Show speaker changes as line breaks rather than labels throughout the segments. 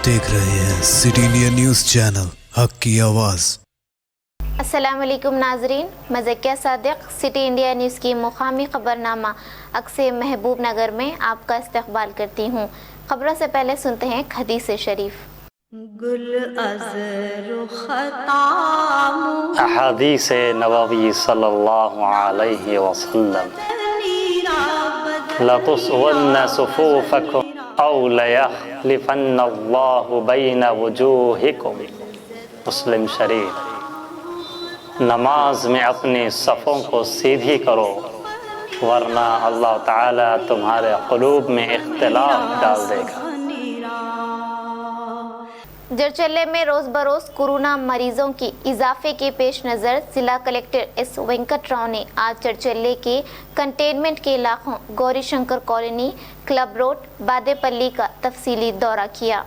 देख रहे हैं सिटी इंडिया न्यूज़ चैनल हक की आवाज़।
अस्सलाम वालेकुम नाजरीन, मैं Zakia Sadiq city India news की मुकामी खबरनामा अक्से महबूब नगर में आपका इस्तकबाल करती हूँ। खबरों से पहले सुनते हैं हदीस शरीफ।
अहादीस नबवी सल्लल्लाहु अलैहि वसल्लम ला तुसवन्न सुफूफकुम औ लयखलिफन्नल्लाहु बैन वजूहिकुम। मुस्लिम शरीफ। नमाज में अपनी सफ़ों को सीधी करो वरना अल्लाह ताला तुम्हारे क़ुलूब में इख्तिलाफ डाल देगा।
जरचल्ले में रोज़ बरोज़ कोरोना मरीजों की इजाफे के पेश नज़र जिला कलेक्टर एस वेंकट राव ने आज जरचल्ले के कंटेनमेंट के इलाकों Gauri Shankar colony, club road, Badepally का तफसीली दौरा किया।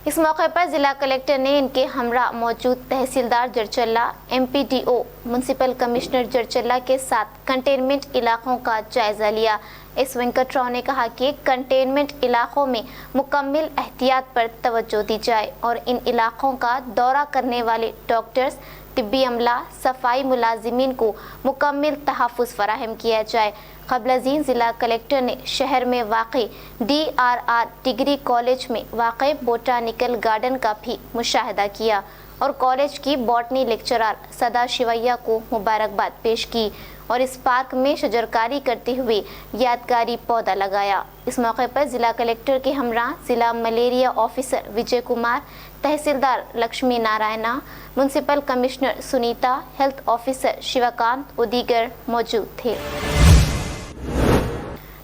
इस मौके पर जिला कलेक्टर ने इनके हमरा मौजूद तहसीलदार Jadcherla, MPDO, municipal commissioner Jadcherla के साथ कंटेनमेंट इलाकों का जायजा लिया। इस वेंकट राव ने कहा कि कंटेनमेंट इलाकों में मुकम्मल एहतियात पर तवज्जो दी जाए और इन इलाकों का दौरा करने वाले डॉक्टर्स, तिब्बी अमला, सफाई मुलाजिमीन को मुकम्मल तहफ़्फ़ुज़ फराहम किया जाए। क़ब्ल ज़िला कलेक्टर ने शहर में वाक़ई DRR डिग्री कॉलेज में वाक़ई बोटानिकल गार्डन का भी मुशाहिदा किया और कॉलेज की बॉटनी लेक्चरर सदा शिवैया को मुबारकबाद पेश की और इस पार्क में शजरकारी करते हुए यादगारी पौधा लगाया। इस मौके पर ज़िला कलेक्टर के हमरा ज़िला malaria officer Vijay Kumar, tahsildar Lakshmi Narayana, municipal commissioner Sunitha, health officer Shivakant और दीगर मौजूद थे।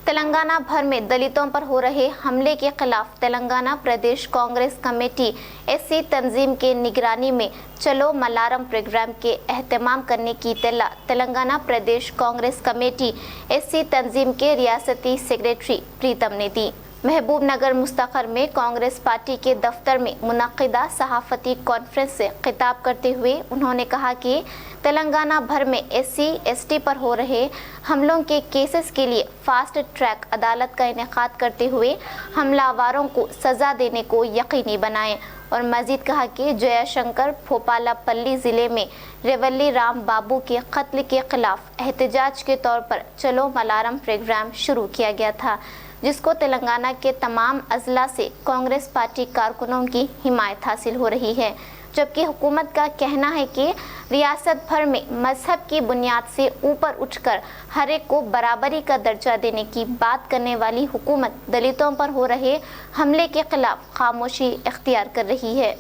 तेलंगाना भर में दलितों पर हो रहे हमले के खिलाफ तेलंगाना प्रदेश कांग्रेस कमेटी SC तंजीम के निगरानी में चलो मलारम प्रोग्राम के एहतमाम करने की इत्तला तेलंगाना प्रदेश कांग्रेस कमेटी SC तंजीम के रियासती सेक्रेटरी प्रीतम ने दी। महबूब नगर मुस्तखर में कांग्रेस पार्टी के दफ्तर में मुनक्किदा सहाफ़ती कॉन्फ्रेंस से खिताब करते हुए उन्होंने कहा कि तेलंगाना भर में SC ST पर हो रहे हमलों के केसेस के लिए फास्ट ट्रैक अदालत का इनेकाद करते हुए हमलावरों को सज़ा देने को यकीनी बनाएं और मज़ीद कहा कि जयाशंकर भोपालापल्ली ज़िले में रेवल्ली राम बाबू के कत्ल के खिलाफ एहतजाज के तौर पर चलो मलारम प्रोग्राम शुरू किया गया था, जिसको तेलंगाना के तमाम अजला से कांग्रेस पार्टी कारकुनों की हिमायत हासिल हो रही है, जबकि हुकूमत का कहना है कि रियासत भर में मजहब की बुनियाद से ऊपर उठकर हर एक को बराबरी का दर्जा देने की बात करने वाली हुकूमत दलितों पर हो रहे हमले के खिलाफ खामोशी इख्तियार कर रही है।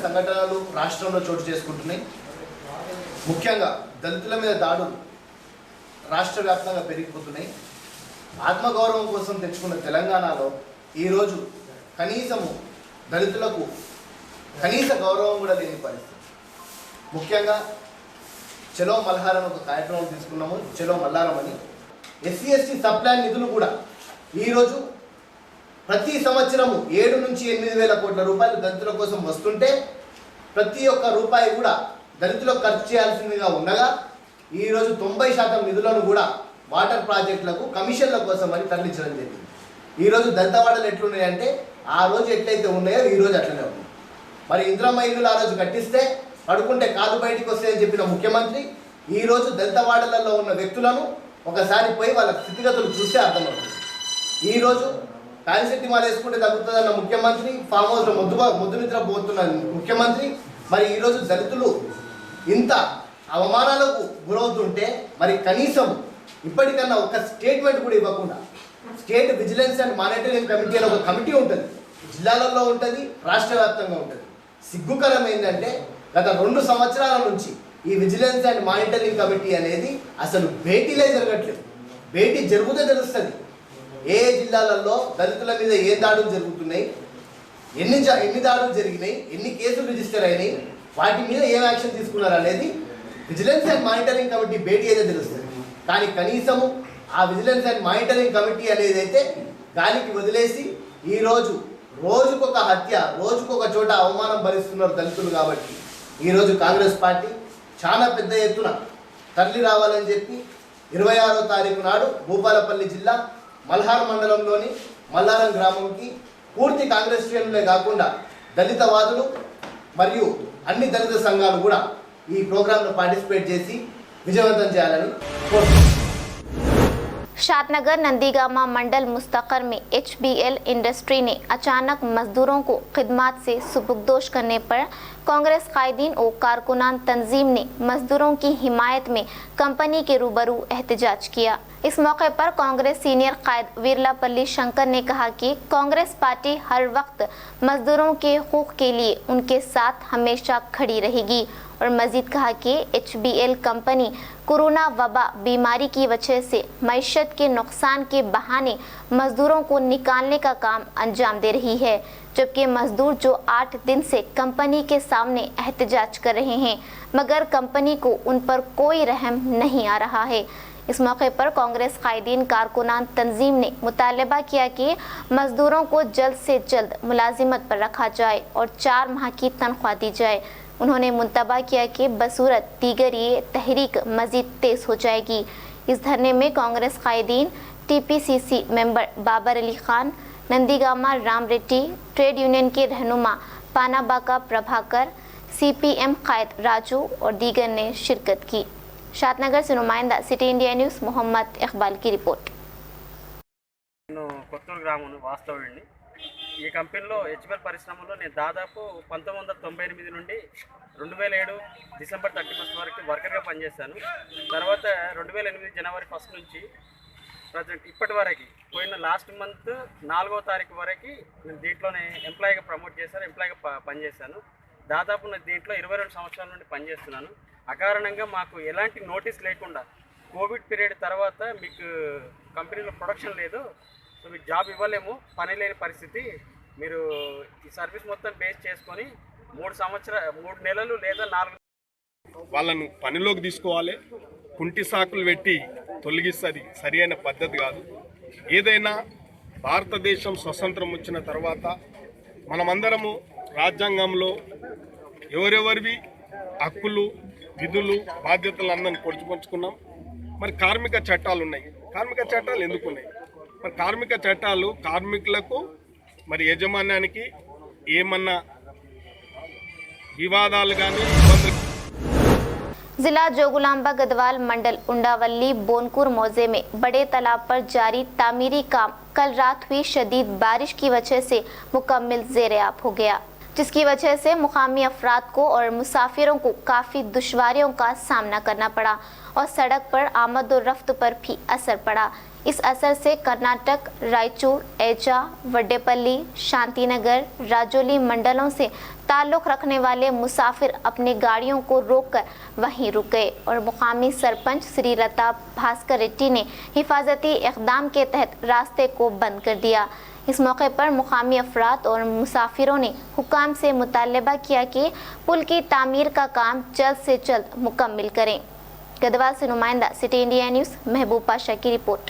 సంఘటనలు రాష్ట్రంలో చోటు చేసుకుంటున్నాయి। ముఖ్యంగా దళితుల మీద దాడులు రాష్ట్ర వ్యాప్తంగా పెరిగిపోతున్నాయి। ఆత్మగౌరవం కోసం తెచ్చుకున్న తెలంగాణలో ఈరోజు కనీసము దళితులకు కనీస గౌరవం కూడా లేని పరిస్థితి। ముఖ్యంగా చలో మల్హారం ఒక కార్యక్రమం తీసుకున్నాము, చలో మల్లారం అని। SC ST సబ్ ప్లాన్ నిధులు కూడా ఈరోజు ప్రతి సంవత్సరము 7 నుంచి 8 వేల కోట్ల రూపాయలు దళితుల కోసం వస్తుంటే ప్రతి ఒక్క రూపాయి కూడా దళితులకు ఖర్చు చేయాల్సిందిగా ఉండగా ఈరోజు 90% నిధులను కూడా వాటర్ ప్రాజెక్టులకు కమిషన్ల కోసం అని తరలించడం జరిగింది। ఈరోజు దళితవాడలు ఎట్లున్నాయంటే ఆ రోజు ఎట్లయితే ఉన్నాయో ఈరోజు అట్లనే ఉన్నాయి। మరి ఇంద్రమ్మ ఇల్లులు ఆ రోజు కట్టిస్తే పడుకుంటే కాదు బయటికి వస్తాయని చెప్పిన ముఖ్యమంత్రి ఈరోజు దళితవాడలలో ఉన్న వ్యక్తులను ఒకసారి పోయి వాళ్ళ స్థితిగతులు చూస్తే అర్థమవుతుంది। ఈరోజు ప్యారిసెట్టి మాల వేసుకుంటే తగ్గుతుందన్న ముఖ్యమంత్రి ఫామ్ హౌస్లో ముద్దు నిద్ర పోతున్న ముఖ్యమంత్రి మరి ఈరోజు దళితులు ఇంత అవమానాలకు గురవుతుంటే మరి కనీసం ఇప్పటికన్నా ఒక స్టేట్మెంట్ కూడా ఇవ్వకుండా state vigilance and monitoring committee అనే ఒక కమిటీ ఉంటుంది, జిల్లాలలో ఉంటుంది, రాష్ట్ర వ్యాప్తంగా ఉంటుంది। సిగ్గుకరం ఏంటంటే గత 2 సంవత్సరాల నుంచి ఈ విజిలెన్స్ అండ్ మానిటరింగ్ కమిటీ అనేది అసలు భేటీలే జరగట్లేదు। భేటీ జరుగుతే తెలుస్తుంది ఏ జిల్లాలలో దళితుల మీద ఏ దాడులు జరుగుతున్నాయి, ఎన్ని దాడులు జరిగినాయి, ఎన్ని కేసులు రిజిస్టర్ అయినాయి, వాటి మీద ఏం యాక్షన్ తీసుకున్నారు అనేది విజిలెన్స్ అండ్ మానిటరింగ్ కమిటీ భేటీ అయితే తెలుస్తుంది। కానీ కనీసము ఆ విజిలెన్స్ అండ్ మానిటరింగ్ కమిటీ అనేది అయితే గాలికి వదిలేసి ఈరోజు రోజుకొక హత్య, రోజుకొక చోట అవమానం భరిస్తున్నారు దళితులు। కాబట్టి ఈరోజు కాంగ్రెస్ పార్టీ చాలా పెద్ద ఎత్తున తరలి రావాలని చెప్పి 26వ తారీఖు నాడు భూపాలపల్లి జిల్లా మల్హార్ మండలంలోని మల్లారం గ్రామంకి పూర్తి కాంగ్రెస్ శ్రేణులే కాకుండా దళితవాదులు మరియు అన్ని దళిత సంఘాలు కూడా ఈ ప్రోగ్రాంలో పార్టిసిపేట్ చేసి విజయవంతం చేయాలని కోరుతున్నాను.
शादनगर नंदीगामा मंडल मुस्तकर में HBL इंडस्ट्री ने अचानक मजदूरों को खिदमात से सुबुकदोश करने पर कांग्रेस कायदीन और कारकुनान तंजीम ने मजदूरों की हिमायत में कंपनी के रूबरू एहतजाज किया। इस मौके पर कांग्रेस सीनियर कायद वीरलापल्ली शंकर ने कहा कि कांग्रेस पार्टी हर वक्त मजदूरों के हकूक़ के लिए उनके साथ हमेशा खड़ी रहेगी और मजीद कहा कि HBL कंपनी कोरोना वबा बीमारी की वजह से मईशत के नुकसान के बहाने मजदूरों को निकालने का काम अंजाम दे रही है, जबकि मजदूर जो 8 दिन से कंपनी के सामने एहतजाज कर रहे हैं मगर कंपनी को उन पर कोई रहम नहीं आ रहा है। इस मौके पर कांग्रेस कायदीन कारकुनान तंजीम ने मुतालबा किया कि मजदूरों को जल्द से जल्द मुलाजिमत पर रखा जाए और 4 माह की तनख्वाह दी जाए। उन्होंने मुंतबा किया कि बसूरत दीगर ये तहरीक मजीद तेज हो जाएगी। इस धरने में कांग्रेस कायदीन TPCC member Babar Ali Khan, Nandigama Ram Reddy, trade union के रहनुमा पानाबाका प्रभाकर, CPM कायद राजू और दीगर ने शिरकत की। शादनगर से नुमाइंदा city India news Mohammad Iqbal की रिपोर्ट।
కొత్తూరు గ్రామం వాస్తవ్యుడిని. ఈ కంపెనీలో HBL పరిశ్రమలో నేను దాదాపు 1998 నుండి 2007 డిసెంబర్ 31 వరకు వర్కర్గా పనిచేశాను. తర్వాత 2008 జనవరి 1 నుంచి ప్రజెంట్ ఇప్పటి వరకు పోయిన లాస్ట్ మంత్ 4వ తారీఖు వరకు నేను దీంట్లోనే ఎంప్లాయీగా ప్రమోట్ చేశాను, ఎంప్లాయీగా పనిచేశాను. దాదాపు నేను దీంట్లో 22 సంవత్సరాల నుండి పనిచేస్తున్నాను. అకారణంగా మాకు ఎలాంటి నోటీస్ లేకుండా కోవిడ్ పీరియడ్ తర్వాత మీకు కంపెనీలో ప్రొడక్షన్ లేదు, సో మీకు జాబ్ ఇవ్వలేము, పని లేని పరిస్థితి, మీరు ఈ సర్వీస్ మొత్తం బేస్ చేసుకొని 3 నెలలు లేదా 4
వాళ్ళను పనిలోకి తీసుకోవాలి. కుంటి సాకులు పెట్టి తొలగిస్తుంది సరి అయిన పద్ధతి కాదు. ఏదైనా భారతదేశం స్వతంత్రం వచ్చిన తర్వాత మనమందరము రాజ్యాంగంలో ఎవరెవరివి హక్కులు విధులు బాధ్యతలు అందరిని పొడుచుకొంచుకున్నాం. మరి కార్మిక చట్టాలు ఉన్నాయి. కార్మిక చట్టాలు ఎందుకున్నాయి? మరి కార్మిక చట్టాలు కార్మికులకు మరి యజమాన్యానికి ఏమన్నా వివాదాలు కానీ ఇబ్బందులు.
जिला जोगुलांबा गदवाल मंडल उंडावली बोनकुर मौजे में बड़े तालाब पर जारी तामीरी काम कल रात हुई शदीद बारिश की वजह से मुकम्मल ज़ेर-ए-आब हो गया, जिसकी वजह से मुकामी अफराद को और मुसाफिरों को काफ़ी दुश्वारियों का सामना करना पड़ा और सड़क पर आमद और रफ्त पर भी असर पड़ा। इस असर से कर्नाटक, रायचूर, एजा, वड्डेपल्ली, शांतिनगर, राजौली मंडलों से ताल्लुक़ रखने वाले मुसाफिर अपनी गाड़ियों को रोककर वहीं रुक गए और मुकामी सरपंच श्रीलता भास्कर रेड्डी ने हिफाजती इक़दाम के तहत रास्ते को बंद कर दिया। इस मौके पर मुकामी अफराद और मुसाफिरों ने हुकाम से मुतालबा किया कि पुल की तामीर का काम जल्द से जल्द मुकम्मल करें। गदवाल से नुमाइंदा सिटी इंडिया न्यूज़ महबूब पाशा की रिपोर्ट।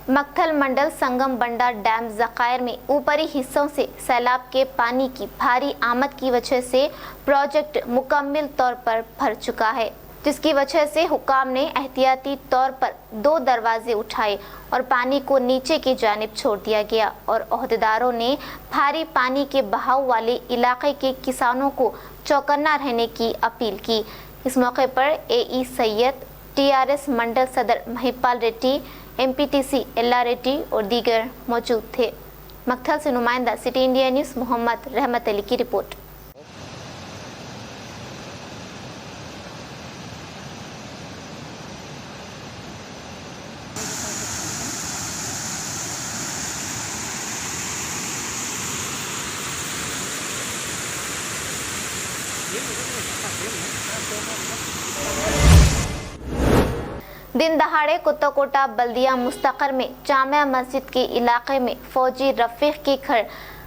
मक्थल मंडल संगम बंडा डैम ज़खायर में ऊपरी हिस्सों से सैलाब के पानी की भारी आमद की वजह से प्रोजेक्ट मुकम्मल तौर पर भर चुका है, जिसकी वजह से हुकाम ने एहतियाती तौर पर 2 दरवाजे उठाए और पानी को नीचे की जानिब छोड़ दिया गया और ओहदेदारों ने भारी पानी के बहाव वाले इलाके के किसानों को चौकन्ना रहने की अपील की। इस मौके पर AE सैयद, TRS मंडल सदर महिपाल रेड्डी, MPTC एल्ला रेड्डी और दीगर मौजूद थे। मक्थल से नुमाइंदा सिटी इंडिया न्यूज़ मोहम्मद रहमत अली की रिपोर्ट। दिन दहाड़े कुत्ताकोटा बल्दिया मुस्तकर में जामिया मस्जिद के इलाके में फौजी रफीक के घर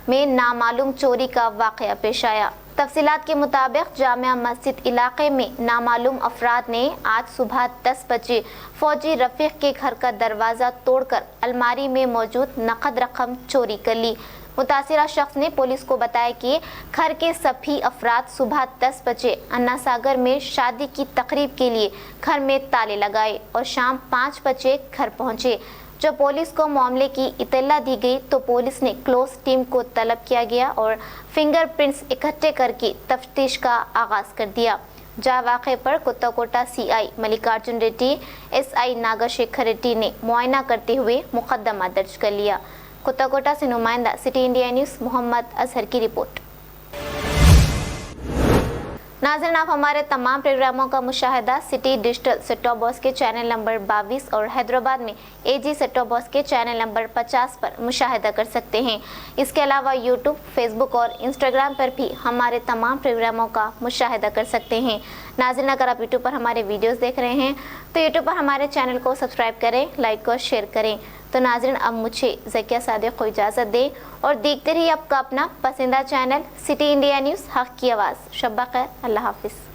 में नामालूम चोरी का वाक़या पेश आया। तफसीलात के मुताबिक जामिया मस्जिद इलाके में नामालूम अफराद ने आज सुबह 10 बजे फौजी रफीक के घर का दरवाज़ा तोड़कर अलमारी में मौजूद नकद रकम चोरी कर ली। मुतासिरा शख्स ने पुलिस को बताया कि घर के सभी अफराद सुबह 10 बजे अन्ना सागर में शादी की तकरीब के लिए घर में ताले लगाए और शाम 5 बजे घर पहुंचे। जब पुलिस को मामले की इत्तला दी गई तो पुलिस ने क्लोज टीम को तलब किया गया और फिंगरप्रिंट्स इकट्ठे करके तफ्तीश का आगाज कर दिया। जा वाक़े पर कुत्ताकोटा सीआई मल्लिकार्जुन रेड्डी एसआई नागशेखर रेड्डी ने मुआयना करते हुए मुकदमा दर्ज कर लिया। कुत्ताकोटा से नुमाइंदा city India news Mohammed Azhar की रिपोर्ट। नाज़रीन, आप हमारे तमाम प्रोग्रामों का मुशाहिदा city digital set top box के चैनल नंबर 22 और हैदराबाद में एजी सेट टॉप बॉक्स के चैनल नंबर 50 पर मुशाहिदा कर सकते हैं। इसके अलावा यूट्यूब, फेसबुक और इंस्टाग्राम पर भी हमारे तमाम प्रोग्रामों का मुशाहिदा कर सकते हैं। नाज़रीन, अगर आप यूट्यूब पर हमारे वीडियोस देख रहे हैं तो यूट्यूब पर हमारे चैनल को सब्सक्राइब करें, लाइक और शेयर करें। तो नाज़रीन, अब मुझे ज़किया सादिक को इजाज़त दें और देखते रहिए आपका अपना पसंदीदा चैनल सिटी इंडिया न्यूज़, हक़ की आवाज़। शब ख़ैर, अल्लाह हाफ़िज़।